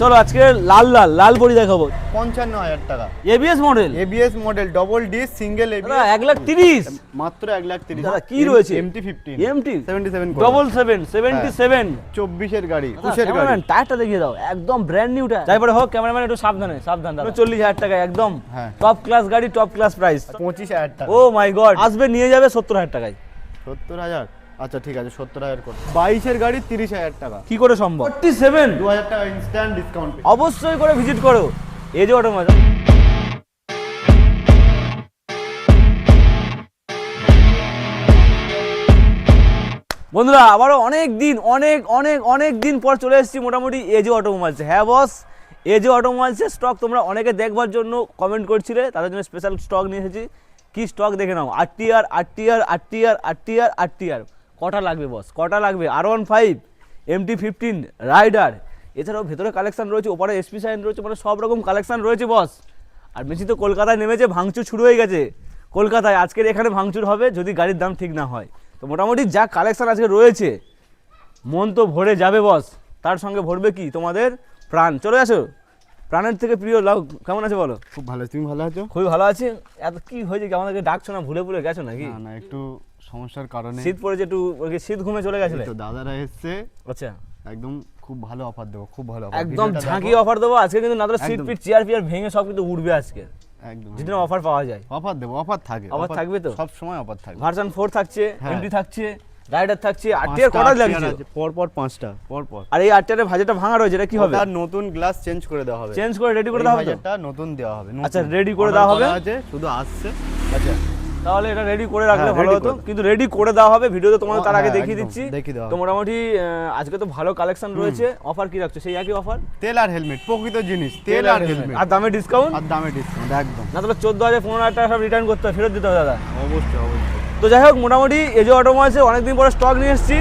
চলো আজকে লাল লাল লাল বড়ি দেখাবো 55,000 টাকা। ABS model ABS model double D single ABS 1,30,000 মাত্র 1,30,000 দাদা কি রয়েছে MT-15 এমটি 77 ডবল 77 24 এর গাড়ি 25 এর গাড়ি ক্যামেরাম্যান টায়ারটা দেখিয়ে দাও একদম ব্র্যান্ড নিউটা যাই পরে হোক ক্যামেরাম্যান একটু সাবধান দাদা 40,000 টাকা একদম হ্যাঁ। টপ ক্লাস গাড়ি টপ ক্লাস প্রাইস 25,000 টাকা। ও মাই গড আসবে নিয়ে যাবে 70,000 টাকায় 70,000 আচ্ছা ঠিক আছে 70,000 করে 22 এর গাড়ি 30,000 টাকা কি করে সম্ভব 47 2,000 টাকা ইনস্ট্যান্ট ডিসকাউন্ট অবশ্যই করে ভিজিট করো এই যে অটোমাজ বন্ধুরা আবারও অনেক দিন পর চলে এসেছি মোটামুটি এজে অটোমোবাইলসে। হ্যাঁ বস, এজে অটোমোবাইলসের স্টক তোমরা অনেকে দেখবার জন্য কমেন্ট করছিলে, তাদের জন্য স্পেশাল স্টক নিয়ে এসেছি। কি স্টক দেখে নাও, আরটিআর কটা লাগবে বস, কটা লাগবে? R15 MT-15 রাইডার, এছাড়াও ভেতরে কালেকশন রয়েছে, ওপরে এসপি সাইন রয়েছে, মানে সব রকম কালেকশন রয়েছে বস। আর বেশি তো কলকাতায় নেমেছে, ভাঙচুর শুরু হয়ে গেছে কলকাতায়। আজকের এখানে ভাঙচুর হবে যদি গাড়ির দাম ঠিক না হয়। তো মোটামুটি যা কালেকশন আজকে রয়েছে মন তো ভরে যাবে বস, তার সঙ্গে ভরবে কি তোমাদের প্রাণ। চলে আসো, প্রাণের থেকে প্রিয় লাভ। কেমন আছে বলো? খুব ভালো, তুমি ভালো আছো? খুবই ভালো আছি। এত কি হয়েছে কি আমাদেরকে ডাকছো না, ভুলে গেছো নাকি? না একটু সমস্যার কারণে শীত পড়েছে, একটু শীত ঘুমে চলে গেছিলে তো দাদারা এসেছে। আচ্ছা, একদম খুব ভালো অফার দেবো, খুব ভালো অফার, একদম ঝাঁকিয়ে অফার দেবো আজকে। কিন্তু না তো সিট পিট চেয়ার পিয়ার ভেঙে সব কিন্তু উঠবে আজকে, একদম যেদিন অফার পাওয়া যায়। অফার দেবো, অফার থাকে, অফার থাকবে তো সব সময় অফার থাকবে। ভার্সন 4 থাকছে, হ্যাঁ। এমটি থাকছে, রাইডার থাকছে, আরটিআর কটা লাগছে পর 5টা পর। আর এই আরটিআর এর ভাজেটা ভাঙা রয়েছে, এটা কি হবে? তার নতুন গ্লাস চেঞ্জ করে দেওয়া হবে, চেঞ্জ করে রেডি করে দেওয়া হবে তো? এটা নতুন দেওয়া হবে। আচ্ছা, রেডি করে দেওয়া হবে, শুধু আসছে। আচ্ছা তাহলে এটা রেডি করে রাখলে হ্যাঁ, ভালো ready হতো, করে কিন্তু রেডি করে দেওয়া হবে। ভিডিওতে তোমাদের তার আগে হ্যাঁ, দেখিয়ে একদম, দিচ্ছি। দেখিয়ে দেওয়া তো হবে। মোটামুটি আজকে তো ভালো কালেকশন রয়েছে। অফার কি রাখছো? সেই একই অফার, তেল আর হেলমেট, প্রকৃত জিনিস, তেল আর হেলমেট, আর দামে ডিসকাউন্ট। আর দামে ডিসকাউন্ট একদম। না তাহলে 14,000 15,000 টাকা সব রিটার্ন করতে হবে, ফেরত দিতে হবে দাদা। অবশ্যই। তো যাই হোক, মোটামুটি এজে অটোমোবাইলসে অনেকদিন পরে স্টক নিয়ে এসেছি।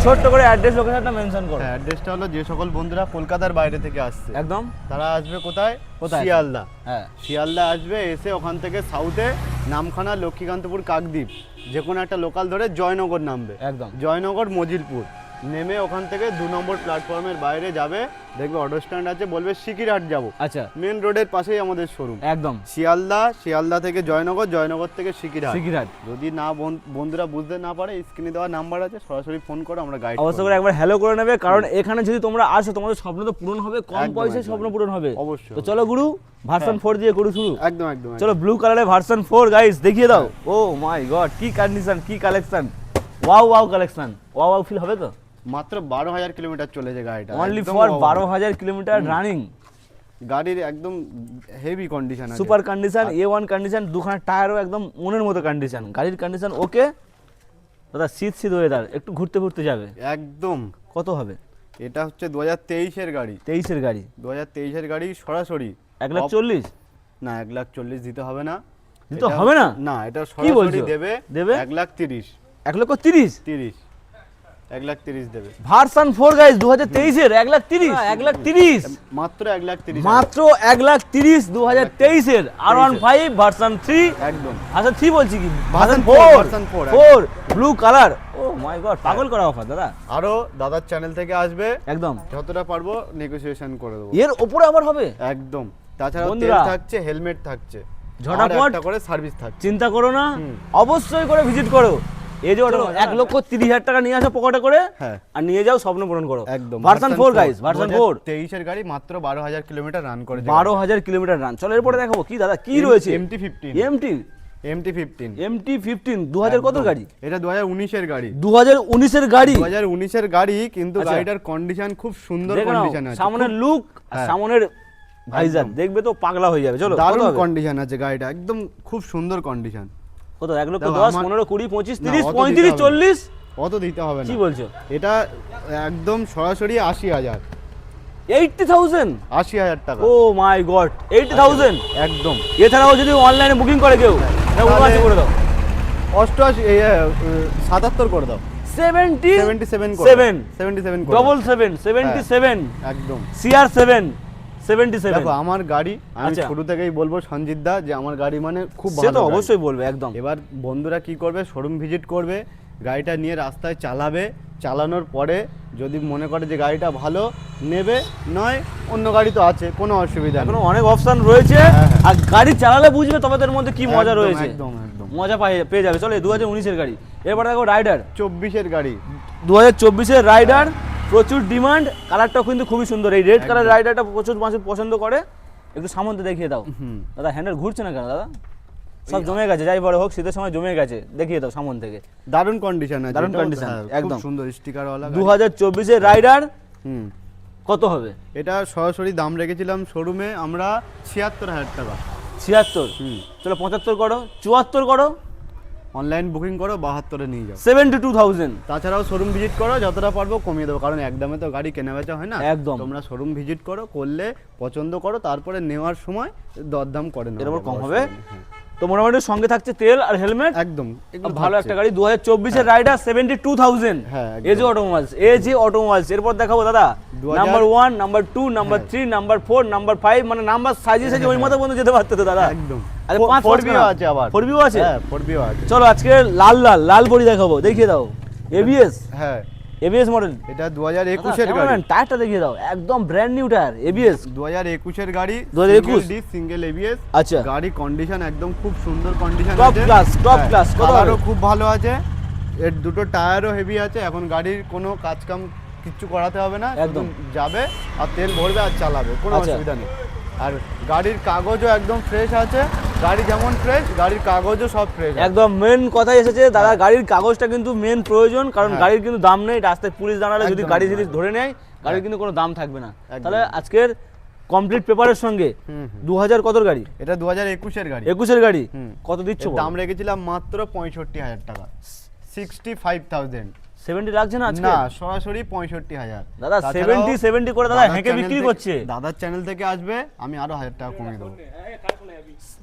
ছোট্ট করে অ্যাড্রেস লোকেশনটা মেনশন করো। হ্যাঁ, অ্যাড্রেসটা হলো যে সকল বন্ধুরা কলকাতার বাইরে থেকে আসছে একদম তারা আসবে কোথায়? কোথায়? শিয়ালদা। হ্যাঁ, শিয়ালদা আসবে, এসে ওখান থেকে সাউথে নামখানা, লক্ষ্মীকান্তপুর, কাকদ্বীপ যে কোনো একটা লোকাল ধরে জয়নগর নামবে। একদম জয়নগর মজিলপুর নেমে ওখান থেকে 2 নম্বর প্ল্যাটফর্মের বাইরে যাবে, দেখবে অটো স্ট্যান্ড আছে, বলবে সিকিরহাট যাবো। আচ্ছা, মেন রোডের পাশেই আমাদের শোরুম। একদম শিয়ালদা থেকে জয়নগর থেকে সিকিরহাট। সিকিরহাট। যদি না বন্ধুরা বুঝতে না পারে, স্ক্রিনে দেওয়া নাম্বার আছে, সরাসরি ফোন করো, আমরা গাইড অবশ্যই করে একবার হ্যালো করে নেবে, কারণ এখানে যদি তোমরা আসো তোমাদের স্বপ্ন তো পূরণ হবে, কম একদম, পয়সায় একদম, স্বপ্ন পূরণ হবে। অবশ্যই। তো চলো গুরু, ভার্সন 4 দিয়ে গুরু শুরু। একদম। চলো, ব্লু কালারের ভার্সন 4 গাইস দেখিয়ে দাও। ও মাই গড, কি কন্ডিশন, কি collection, wow collection, wow feel হবে তো? মাত্র 12,000 কিলোমিটার চলেছে গাড়িটা, অনলি ফর 12,000 কিলোমিটার রানিং। গাড়ির একদম হেভি কন্ডিশন আছে, সুপার কন্ডিশন, A1 কন্ডিশন, দুখানা টায়ারও একদম মনের মতো কন্ডিশন, গাড়ির কন্ডিশন ওকে। দাদা শীত ওয়েদার, একটু ঘুরতে যাবে একদম। কত হবে? এটা হচ্ছে 2023 এর গাড়ি, 23 এর গাড়ি, 2023 এর গাড়ি সরাসরি 1,40,000 না 1,40,000 দিতে হবে না। দিতে হবে না? না, এটা কি বলছো? সরাসরি দেবে 1,30,000 1,30,000 1,30,000 দেবে। ভার্সন 4 গাইস 2023 এর 1,30,000 মাত্র 1,30,000 মাত্র 1,30,000 2023 এর R15 ভার্সন 3। একদম। আচ্ছা 3 বলছি কি, version version 4 4 blue colour. O my god, পাগল করা অফার দাদা। আরো দাদার চ্যানেল থেকে আসবে, একদম যতটা পারবো নেগোসিয়েশন করে দেবো। এর উপরে আবার হবে একদম। তাছাড়া তেল বন্ধুরা, থাকছে, হেলমেট থাকছে, ঝটাপট একটা করে সার্ভিস থাকছে। চিন্তা করো না, অবশ্যই করে ভিজিট করো। এই যে 1,30,000 টাকা নিয়ে আসো পকেটে করে, হ্যাঁ, আর নিয়ে যাও, স্বপ্ন পূরণ করো। একদম। ভার্সন 4 গাইস, ভার্সন 4 2023 এর গাড়ি, মাত্র 12,000 কিলোমিটার রান করেছে। 12,000 কিলোমিটার রান। চলো এরপরে দেখাবো কি দাদা, কি রয়েছে? MT-15 MT-15 2000 কত গাড়ি? এটা 2019 এর গাড়ি, 2019 এর গাড়ি, 2019 এর গাড়ি, কিন্তু আচ্ছা। গাড়িটার কন্ডিশন খুব সুন্দর দেখো নাও, কন্ডিশন আছে। সামনের লুক আর হ্যাঁ। সামনের ভাইজার দেখবে তো পাগলা হয়ে যাবে। চলো, কত দারুণ হবে? কন্ডিশন আছে গাড়িটা, একদম খুব সুন্দর কন্ডিশন। কত? 1,10,000 দেখো, 10 আমার- 15 20 25 না, 30 অত 35 দিতে হবে 40 অত দিতে হবে না। কি বলছো? এটা একদম সরাসরি 80,000 80,000 80,000 টাকা। ও মাই গড, 80,000। একদম। এছাড়াও যদি অনলাইনে বুকিং করে কেউ, তাহলে তাহলে- করে দাও। 77 করে দাও, 77 করে 77 77 করে দাও। 77 77 একদম। CR7 77। দেখো, আমার গাড়ি আমি আচ্ছা। শুরু থেকেই বলবো সঞ্জিত দা, যে আমার গাড়ি মানে খুব সে ভালো তো গাড়ি। অবশ্যই বলবে একদম। এবার বন্ধুরা কি করবে, শোরুম ভিজিট করবে, গাড়িটা নিয়ে রাস্তায় চালাবে, চালানোর পরে যদি মনে করে যে গাড়িটা ভালো নেবে, নয় অন্য গাড়ি তো আছে, কোনো অসুবিধা নেই। এখনো অনেক অপশন রয়েছে, হ্যাঁ। আর গাড়ি চালালে বুঝবে তবে তার মধ্যে কি মজা একদম, রয়েছে। একদম একদম। মজা পেয়ে যাবে। চলো 2019-এর গাড়ি, এরপরে দেখো রাইডার 24-এর গাড়ি, 2024-এর রাইডার, প্রচুর ডিমান্ড, কালারটাও কিন্তু খুবই সুন্দর। এই রেড কালার রাইডারটা প্রচুর মানুষ পছন্দ করে। একটু সামনে দেখিয়ে দাও দাদা, হ্যান্ডেল ঘুরছে না কেন দাদা? সব জমে গেছে, যাই বড় হোক শীতের সময় জমে গেছে, দেখিয়ে দাও সামন থেকে। দারুণ কন্ডিশন আছে, দারুণ এটাও, condition, হ্যাঁ, একদম। খুব সুন্দর স্টিকারওয়ালা। 2024-এর রাইডার হুম, কত হবে? এটা সরাসরি দাম রেখেছিলাম শোরুমে আমরা 76,000 টাকা। 76। হুম, চলো 75 করো, 74 করো, অনলাইন বুকিং করো, 72-এ নিয়ে যাও। 72,000। তাছাড়াও শোরুম ভিজিট করো, যতটা পারবো কমিয়ে দেবো, কারণ একদমে তো গাড়ি কেনা বেচা হয় না। একদম। তোমরা শোরুম ভিজিট করো, করলে পছন্দ করো, তারপরে নেওয়ার সময় দরদাম করে নাও। এর উপর কম হবে। তো মোটামুটি সঙ্গে থাকছে তেল আর হেলমেট। একদম, এগুলো ভালো থাকছে। একটা গাড়ি 2024-এর রাইডার 72,000। হ্যাঁ, একদম। AG automobiles, AG automobiles. এরপর দেখাবো দাদা 2000 number 1, number 2, number 3, number 4, number 5, মানে নাম্বার সাজিয়ে ওই মতো বন্ধু যেতে পারতে তো দাদা। একদম। আরে 5 4B আছে আবার। 4B আছে। হ্যাঁ, 4B আছে। চলো আজকে লাল বড়ি দেখাবো, দেখিয়ে দাও। এবিএস হ্যাঁ, মডেল। এটা 2021-এর গাড়ি। টায়ারটা দেখিয়ে দাও, একদম ব্র্যান্ড নিউ টায়ার। এবিএস 2021-এর গাড়ি, 2021? Single ABS. আচ্ছা। গাড়ি কন্ডিশন একদম খুব সুন্দর কন্ডিশন Top আছে। class, top হ্যাঁ, class, কত কালারও হবে? খুব ভালো আছে। এর দুটো টায়ারও হেভি আছে। এখন গাড়ির কোনো কাজ কাম কিচ্ছু করাতে হবে না, একদম। শুধু যাবে আর তেল ভরবে আর চালাবে, কোনো আচ্ছা। অসুবিধা নেই। আর গাড়ির কাগজও একদম ফ্রেশ আছে। গাড়ি যেমন ফ্রেশ, গাড়ির কাগজও সব ফ্রেশ। একদম মেন কথাই এসেছে দাদা, গাড়ির কাগজটা কিন্তু মেন প্রয়োজন, কারণ হ্যাঁ। গাড়ির কিন্তু দাম নেই। রাস্তায় পুলিশ দাঁড়ালে যদি একদম, গাড়ি যদি একদম। ধরে নেয়, গাড়ির হ্যাঁ। কিন্তু কোনো দাম থাকবে না। একদম। তাহলে আজকের কমপ্লিট পেপারের সঙ্গে হুম, 2000 কতর গাড়ি? এটা 2021-এর গাড়ি। 21-এর গাড়ি হুম। কত দিচ্ছ? এর দাম রেখেছিলাম মাত্র 65,000 টাকা, 65,000। 70 লাগছে না আজকে? না, সরাসরি 65,000। দাদা তাছাড়াও 70 করে দাদা দাদার হেঁকে চ্যানেল বিক্রি থেকে- করছে। দাদার চ্যানেল থেকে আসবে, আমি আরো 1,000 টাকা কমিয়ে দেবো।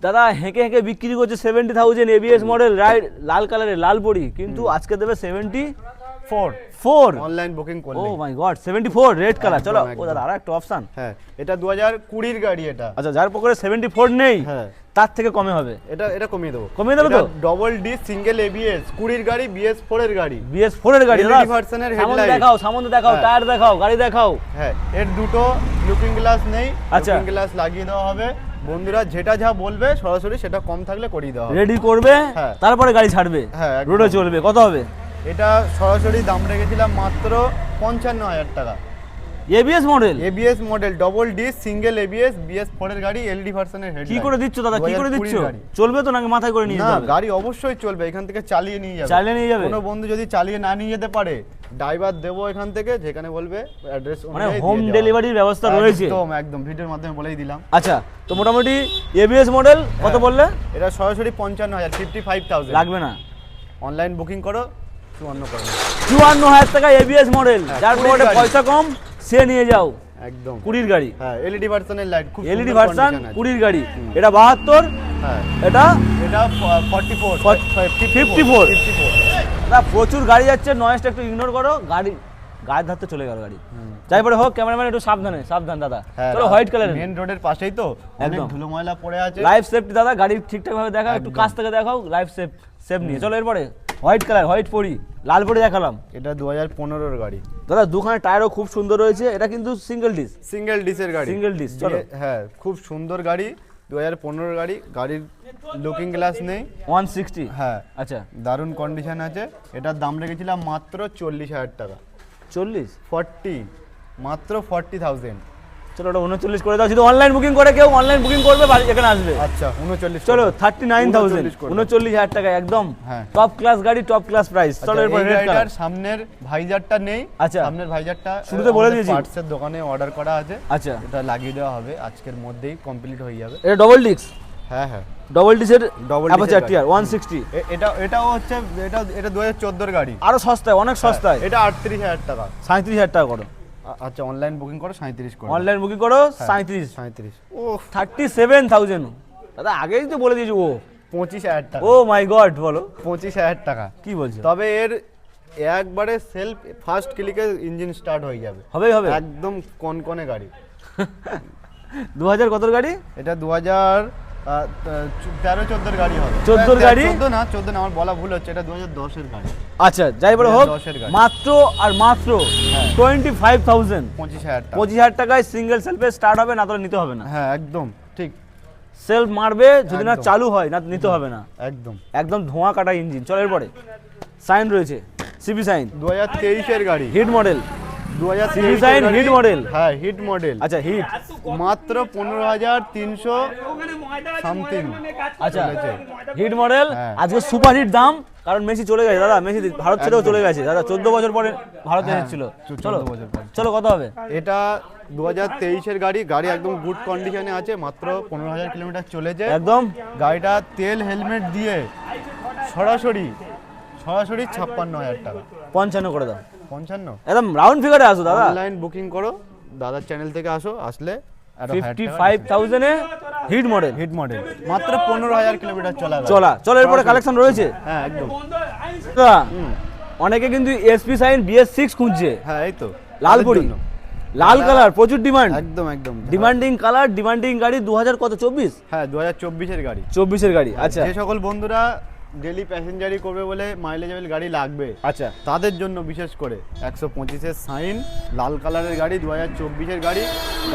দাদা হেঁকে বিক্রি করছে 70,000 এবিএস মডেল রাইড, লাল কালারের, লাল বডি, কিন্তু আজকে দেবে 74। অনলাইন বুকিং ও করলে। মাই গড, 74 রেড কালার। চলো একদম। ও দাদা আর একটা অপশন। হ্যাঁ, এটা 2020-র গাড়ি এটা। আচ্ছা, যার পকেটে 74 নেই, হ্যাঁ, তার থেকে কমে হবে। এটা কমিয়ে দেবো। কমিয়ে দেবে তো? ডবল ডি সিঙ্গেল এবিএস 20-র গাড়ি, BS4 এর গাড়ি। BS4 এর গাড়ি LED দাদা। version এর সামনে headlight। দেখাও, সামনে দেখাও, হ্যাঁ। টায়ার দেখাও, গাড়ি দেখাও। হ্যাঁ, এর দুটো লুকিং গ্লাস নেই। আচ্ছা। লুকিং গ্লাস লাগিয়ে দেওয়া হবে। বন্ধুরা যেটা যা বলবে সরাসরি সেটা কম থাকলে করিয়ে দেওয়া হবে। রেডি করবে, হ্যাঁ। তারপরে গাড়ি ছাড়বে, হ্যাঁ, একদম। রোডে চলবে। কত হবে? এটা সরাসরি দাম রেখেছিলাম মাত্র 55,000 টাকা। ABS model ABS model, double D single ABS, BS4 এর গাড়ি, LED ভার্সনের হেডলাইট। কি করে দিচ্ছ দাদা, কি করে দিচ্ছ? 2020 গাড়ি। চলবে তো নাকি মাথায় করে নিয়ে না, যেতে হবে? গাড়ি অবশ্যই চলবে, এখান থেকে চালিয়ে নিয়ে যাবে। চালিয়ে নিয়ে যাবে? কোনো বন্ধু যদি চালিয়ে না নিয়ে যেতে পারে, ড্রাইভার দেবো এখান থেকে, যেখানে বলবে অ্যাড্রেস মানে হোম ডেলিভারির ব্যবস্থা রয়েছে? একদম ভিডিওর মাধ্যমে বলেই দিলাম। আচ্ছা, তো মোটামুটি এবিএস মডেল কত হ্যাঁ। বললে? এটা সরাসরি 55,000, 55,000 লাগবে না। অনলাইন বুকিং করো, 54 করো। 54,000 টাকা এবিএস মডেল, হ্যাঁ, যার 20 পকেটে গাড়ি। পয়সা কম সে নিয়ে যাও। একদম। 20 গাড়ি, হ্যাঁ, LED ভার্সনের লাইট, খুব এলইডি সুন্দর ভার্সন, condition আছে। 20 গাড়ি। এটা 72, হ্যাঁ, এটা এটা 44, 54 দাদা, প্রচুর গাড়ি যাচ্ছে। নয়েজটা একটু ইগনোর করো, গাড়ি গায়ের ধারতে চলে গেল গাড়ি। যাই পরে হোক, ক্যামেরাম্যান একটু সাবধান দাদা। হ্যাঁ, চলো হোয়াইট কালার, মেন রোডের পাশেই তো, অনেক একদম। ধুলো ময়লা পড়ে আছে। লাইফ সেফটি দাদা, গাড়ি ঠিকঠাক ভাবে দেখাও, একটু একদম। কাছ থেকে দেখাও, লাইফ সেফ নিয়ে। চলো এরপরে হোয়াইট কালার, হোয়াইট পরি, লাল পরি দেখালাম। এটা 2015-র গাড়ি। দাদা দুখানে টায়ারও খুব সুন্দর রয়েছে। এটা কিন্তু সিঙ্গেল ডিস, সিঙ্গেল ডিসের গাড়ি। Single dish. চলো, হ্যাঁ, খুব সুন্দর গাড়ি, 2015-র গাড়ি। গাড়ির লুকিং গ্লাস নেই। 160। হ্যাঁ, আচ্ছা, দারুণ কন্ডিশন আছে। এটার দাম রেখেছিলাম মাত্র 40,000 টাকা। 40, 40, মাত্র 40,000। চলো ওটা 39 করে দাও। যদি অনলাইন বুকিং করে কেউ, অনলাইন বুকিং করবে, এখানে আসবে। আচ্ছা, 39। চলো করে দাও। 39,000, 39 করে দাও। 39,000 টাকা, একদম হ্যাঁ। টপ ক্লাস গাড়ি, টপ ক্লাস প্রাইস। চলো আচ্ছা, এরপর এই রেড গাড়িটার কালার। সামনের ভাইজারটা নেই। আচ্ছা। সামনের ভাইজারটা শুরুতে বলে দিয়েছি। পার্টসের দোকানে অর্ডার করা আছে। আচ্ছা, এটা লাগিয়ে দেওয়া হবে, আজকের মধ্যেই কমপ্লিট হয়ে যাবে। এটা ডবল ডিস্ক, হ্যাঁ হ্যাঁ, ডবল ডিসের Double অ্যাপাচার disc এর টিয়ার গাড়ি। 160। এটাও হচ্ছে, এটা 2014-র গাড়ি। আরো সস্তায়, অনেক সস্তায়। এটা 38,000 টাকা। 37,000 টাকা করো। আচ্ছা, অনলাইন বুকিং করো, 37 করো। অনলাইন বুকিং করো 37। 37। ও, 37,000 দাদা, আগেই তো বলে দিয়েছি। ও 25,000 টাকা। ও মাই গড, বলো 25,000 টাকা। কি বলছো? তবে এর একবারে সেলফ ফার্স্ট ক্লিকে ইঞ্জিন স্টার্ট হয়ে যাবে। হবে একদম কনকনে গাড়ি। 2000 কতর গাড়ি? এটা 2014 13-14 গাড়ি হবে। 14 গাড়ি? 14 না, আমার বলা ভুল হচ্ছে, এটা 2010 এর গাড়ি। আচ্ছা যাই বলে হোক, 2010 এর গাড়ি। মাত্র আর মাত্র 25,000 25,000 টাকা। 25,000 টাকায় সিঙ্গেল সেলফে স্টার্ট হবে, না তো নিতে হবে না। হ্যাঁ একদম ঠিক। সেলফ মারবে যদি না একদম। চালু হয়, না নিতে হবে না। একদম একদম ধোঁয়া কাটা ইঞ্জিন। চলো এরপরে সাইন রয়েছে, সিবি সাইন 2023 এর গাড়ি। Hit model. 2023 CB Sign hit model? হ্যাঁ হিট মডেল। আচ্ছা হিট, মাত্র 15,300 সামথিং। আচ্ছা চলেছে। Hit model. হ্যাঁ। আজকে সুপার হিট দাম, কারণ মেসি চলে গেছে দাদা, মেসি ভারত ছেড়েও চলে গেছে দাদা, 14 বছর পরে ভারতে হ্যাঁ, এসেছিল। 14 চলো বছর পরে। চলো কত হবে? এটা 2023 এর গাড়ি। গাড়ি একদম গুড কন্ডিশনে আছে, মাত্র 15,000 কিলোমিটার চলেছে একদম গাড়িটা। তেল হেলমেট দিয়ে সরাসরি 56,000 টাকা। 55 করে দাও, 55। একদম রাউন্ড ফিগারে আসো দাদা। অনলাইন বুকিং করো, দাদার চ্যানেল থেকে আসলে আরো 55,000 এ হিট মডেল। হিট মডেল মাত্র 15,000 কিলোমিটার গাড়ি। চলো এরপরে কালেকশন রয়েছে। হ্যাঁ একদম। দাদা, অনেকে কিন্তু এসপি সাইন BS6 খুঁজছে, হ্যাঁ এই তো লাল পরি, তাদের জন্য। লাল কালার প্রচুর ডিমান্ড, একদম একদম ডিমান্ডিং কালার, ডিমান্ডিং গাড়ি। 2000 কত 24? হ্যাঁ 2024 এর গাড়ি। 24 এর গাড়ি। আচ্ছা যে সকল বন্ধুরা ডেলি প্যাসেঞ্জারি করবে বলে মাইলেজেবল গাড়ি লাগবে, আচ্ছা তাদের জন্য বিশেষ করে 125 এর সাইন লাল কালারের গাড়ি, 2024 এর গাড়ি।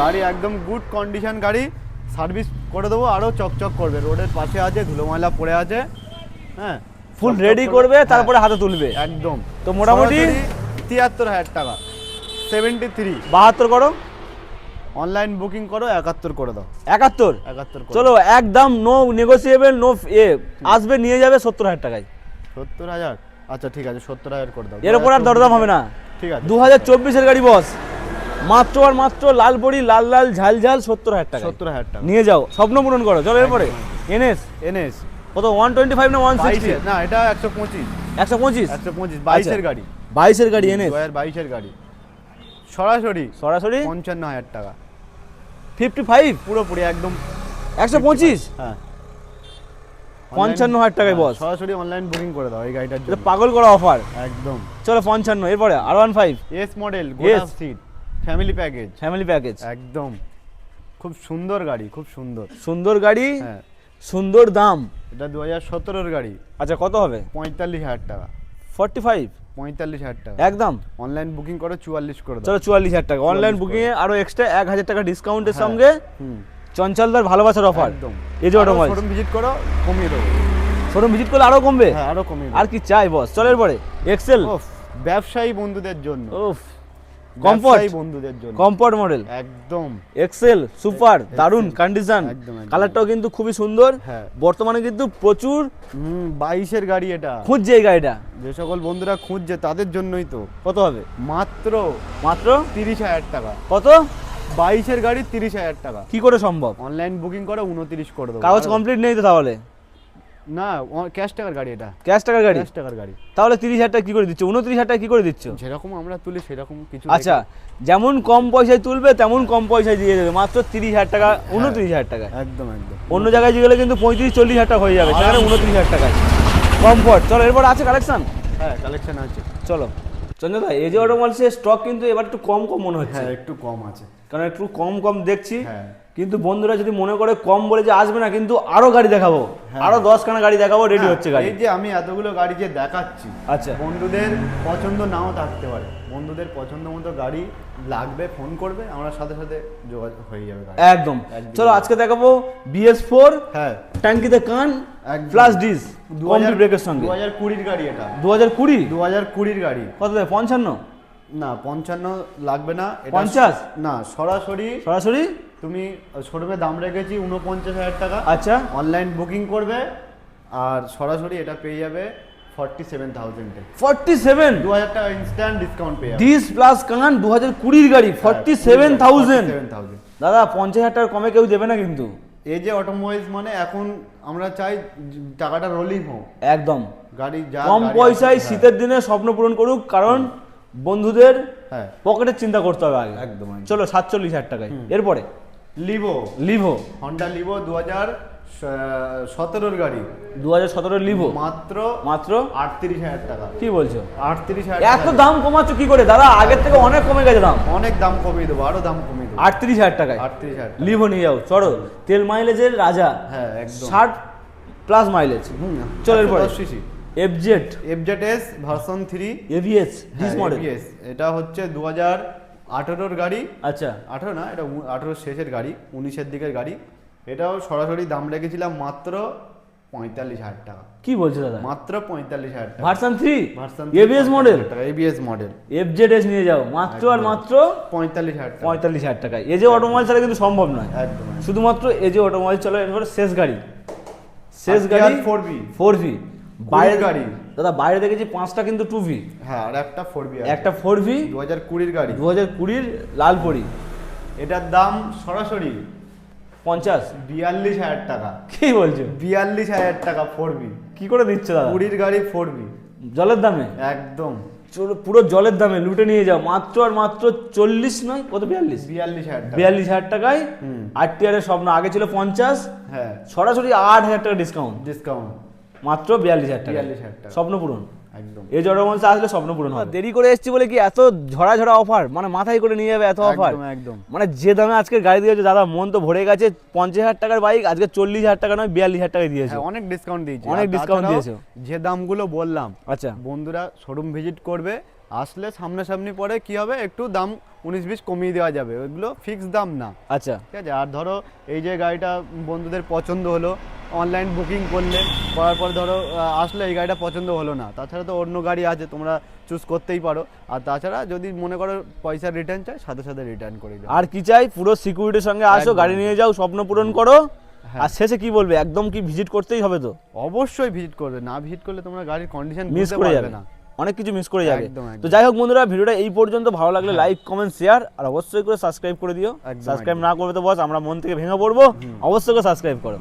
গাড়ি একদম গুড কন্ডিশন গাড়ি, সার্ভিস করে দেবো, আরও চকচক করবে। রোডের পাশে আছে, ধুলো ময়লা পড়ে আছে, হ্যাঁ ফুল চকচক রেডি করবে, হ্যাঁ, তারপরে হাতে তুলবে। একদম। তো মোটামুটি 73,000 টাকা। 73। 72 করো, অনলাইন বুকিং করো, 71 করে দাও। 71। 71 করে চলো একদম নো নেগোসিয়েবল, নো আসবে নিয়ে যাবে 70,000 টাকায়। 70,000। আচ্ছা ঠিক আছে, 70,000 করে দাও। এর উপর আর দরদাম হবে না। ঠিক আছে। 2024 এর গাড়ি বস, মাত্র আর মাত্র লাল পরি, লাল লাল ঝাল ঝাল 70,000 টাকা 70,000 টাকা। নিয়ে যাও, স্বপ্ন পূরণ করো। চলো এরপরে এনএস এনএস কত 125 না 160? 22 না, এটা 125। 125 125 22 এর গাড়ি। 22 এর গাড়ি এনএস 2022 এর গাড়ি। সরাসরি সরাসরি 55,000 টাকা 55 পুরোপুরি একদম। 125 হ্যাঁ 55,000 টাকায় বস। সরাসরি অনলাইন বুকিং করে দাও এই গাড়িটার এটা জন্য। পাগল করা অফার। একদম। চলো 55। এরপরে R15 এস মডেল, গোটা Yes। Seat, family package. Family package, একদম খুব সুন্দর গাড়ি, খুব সুন্দর। সুন্দর গাড়ি, হ্যাঁ সুন্দর দাম। এটা 2017 এর গাড়ি। আচ্ছা কত হবে? 45,000 টাকা। 45 45,000 টাকা। একদম। অনলাইন বুকিং করো, 44 করে দাও। চলো 44,000 টাকা। অনলাইন 44 বুকিং এ আরো এক্সট্রা 1,000 টাকা ডিসকাউন্টের হ্যাঁ। সঙ্গে হুম চঞ্চলদার ভালোবাসার অফার। একদম। এই যে অটোমোবাইল শোরুম ভিজিট করো, কমিয়ে দেবো। শোরুম ভিজিট করলে আরো কমবে। হ্যাঁ আরো কমিয়ে আর কি চাই বস? চলো এরপরে এক্সেল। ওফ, ব্যবসায়ী বন্ধুদের জন্য। ওফ, কমফর্ট, ব্যবসায়ী বন্ধুদের জন্য কমফর্ট মডেল একদম। এক্সেল সুপার, দারুন কন্ডিশন, একদম, একদম। কালারটাও কিন্তু খুবই সুন্দর। হ্যাঁ। বর্তমানে কিন্তু প্রচুর 22 এর গাড়ি এটা। খুঁজছে এই গাড়িটা। যে সকল বন্ধুরা খুঁজছে তাদের জন্যই তো। কত হবে? মাত্র মাত্র 30,000 টাকা। কত? 22 এর গাড়ি 30,000 টাকা। কি করে সম্ভব? অনলাইন বুকিং করো, 29 করে দেবো। কাগজ কমপ্লিট নেই তো তাহলে? না, ক্যাশ টাকার গাড়ি এটা। ক্যাশ টাকার গাড়ি? ক্যাশ টাকার গাড়ি। তাহলে 30,000 টাকা কি করে দিচ্ছ? 29,000 টাকা কি করে দিচ্ছ? যেরকম আমরা তুলি সেরকম কিছু। আচ্ছা, যেমন কম পয়সায় তুলবে তেমন কম পয়সায় দিয়ে দেবে, মাত্র 30,000 টাকা, 29,000 টাকা। একদম একদম। অন্য জায়গায় গেলে কিন্তু 35-40,000 টাকা হয়ে যাবে, সেখানে 29,000 টাকায় কমফর্ট। চলো এরপর আছে কালেকশন। হ্যাঁ কালেকশন আছে। চলো চন্দ্র দা, এজে অটোমোবাইলসের স্টক কিন্তু এবার একটু কম কম মনে হচ্ছে, হ্যাঁ একটু কম আছে। কারণ একটু কম কম দেখছি। হ্যাঁ। কিন্তু বন্ধুরা যদি মনে করে কম বলে যে আসবে না, কিন্তু আরো গাড়ি দেখাবো, আরো 10খানা গাড়ি দেখাবো, রেডি হচ্ছে গাড়ি। এই যে আমি এতগুলো গাড়ি যে দেখাচ্ছি, আচ্ছা বন্ধুদের পছন্দ নাও থাকতে পারে। বন্ধুদের পছন্দ মতো গাড়ি লাগবে, ফোন করবে, আমরা সাথে সাথে যোগাযোগ হয়ে যাবে গাড়ি। একদম। চলো আজকে দেখাবো BS4, হ্যাঁ ট্যাঙ্কিতে কান, একদম। প্লাস ডিস, কমপ্লিট ব্রেকের সঙ্গে। 2020 গাড়ি এটা। 2020 2020 গাড়ি। কত দেবে? 55? না 55 লাগবে না, এটা 50? না, সরাসরি সরাসরি তুমি শোরুমে দাম রেখেছি 49,000 টাকা। আচ্ছা অনলাইন বুকিং করবে আর সরাসরি এটা পেয়ে যাবে 47,000 এ। 47 2,000 টাকা ইনস্ট্যান্ট ডিসকাউন্ট পেয়ে যাবে। ডিস প্লাস কান 2020 গাড়ি 47,000। 47,000। দাদা 50,000 টাকার কমে কেউ দেবে না কিন্তু। এই যে অটোমোবাইলস মানে এখন আমরা চাই টাকাটা রোলিং হোক, একদম গাড়ি যা কম গাড়ি পয়সায় আছে, শীতের দিনে স্বপ্ন পূরণ করুক, কারণ বন্ধুদের হ্যাঁ পকেটের চিন্তা করতে হবে আগে। একদম, একদম। চলো 47,000 টাকায়। এরপরে লিভো, লিভো, হন্ডা লিভো 2017 গাড়ি। 2017 লিভো মাত্র মাত্র 38,000 টাকা। কি বলছো? 38,000 এত দাম কমাচ্ছ কি করে দাদা? আগের থেকে অনেক কমে গেছে দাম। অনেক দাম কমিয়ে দেবো, আরো দাম কমিয়ে দেবো। 38,000 টাকায় 38,000 টাকা। লিভো নিয়ে যাও, চলো তেল মাইলেজের রাজা, হ্যাঁ একদম। 60+ মাইলেজ। চলো এরপরে CC FZ FZS version 3 ABS disc model. এটা হচ্ছে 2018 গাড়ি। আচ্ছা 18 না, এটা 18 শেষের গাড়ি, 19-এর দিকের গাড়ি। এটাও সরাসরি দাম রেখেছিলাম মাত্র 45,000 টাকা। কি বলছো দাদা? মাত্র 45,000 টাকা। Version 3 version ABS model, ABS model FZS নিয়ে যাও মাত্র আর মাত্র 45,000 টাকা। 45,000 টাকায়। এজে অটোমোবাইল ছাড়া কিন্তু সম্ভব নয়, একদম শুধুমাত্র এজে অটোমোবাইল। চলো এরপরে শেষ গাড়ি, শেষ গাড়ি 4V বাইরের গাড়ি। দাদা বাইরে দেখেছি 5টা কিন্তু 2V, হ্যাঁ আর একটা 4V একটা 4V 2020 গাড়ি, 2020 লাল পরি। এটার দাম সরাসরি 50। 42,000 টাকা। কি বলছো? 42,000 টাকা 4V। কি করে দিচ্ছ দাদা? 20 গাড়ি 4V জলের দামে, একদম চলো পুরো জলের দামে লুটে নিয়ে যাও মাত্র আর মাত্র 40 নয় কত 42,000 টাকা। 42,000 টাকায়। RTR এর স্বপ্ন আগে ছিল 50, হ্যাঁ সরাসরি 8,000 টাকা ডিসকাউন্ট, ডিসকাউন্ট মাত্র 42,000 টাকা। 42,000 টাকা। স্বপ্ন পূরণ। একদম এই জড়মঞ্চে আসলে স্বপ্ন পূরণ হবে। দেরি করে এসেছি বলে কি এত ঝরা ঝরা অফার, মানে মাথায় করে নিয়ে যাবে এত অফার। একদম একদম। মানে যে দামে আজকের গাড়ি দিয়েছে দাদা, মন তো ভরে গেছে। 50,000 টাকার বাইক আজকে 40,000 টাকা নয় 42,000 টাকায় দিয়েছে। হ্যাঁ অনেক ডিসকাউন্ট দিয়েছে, অনেক আর ডিসকাউন্ট তাছাড়াও দিয়েছো। যে দামগুলো বললাম, আচ্ছা বন্ধুরা শোরুম ভিজিট করবে, আসলে সামনাসামনি পরে কি হবে একটু দাম 19-20 কমিয়ে দেওয়া যাবে, ওইগুলো ফিক্স দাম না। আচ্ছা ঠিক আছে। আর ধরো এই যে গাড়িটা বন্ধুদের পছন্দ হলো, অনলাইন বুকিং করলে, করার পর ধরো আসলে এই গাড়িটা পছন্দ হলো না, তাছাড়া তো অন্য গাড়ি আছে তোমরা চুজ করতেই পারো। আর তাছাড়া যদি মনে করো পয়সা রিটার্ন চাই, সাথে সাথে রিটার্ন করে দাও। আর কি চাই, পুরো সিকিউরিটির সঙ্গে আসো, একদম। গাড়ি নিয়ে যাও, স্বপ্ন পূরণ করো। হ্যাঁ। আর শেষে কি বলবে, একদম কি ভিজিট করতেই হবে তো? অবশ্যই ভিজিট করবে, না ভিজিট করলে তোমরা গাড়ির কন্ডিশন মিস বুঝতে করে পারবে যাবে না। অনেক কিছু মিস করে যাবে। একদম, একদম। তো যাই হোক বন্ধুরা, ভিডিওটা এই পর্যন্ত। ভালো লাগলে লাইক কমেন্ট শেয়ার আর অবশ্যই করে সাবস্ক্রাইব করে দিও। একদম, সাবস্ক্রাইব না করবে তো বস আমরা মন থেকে ভেঙে পড়বো। অবশ্যই করে সাবস্ক্রাইব করো।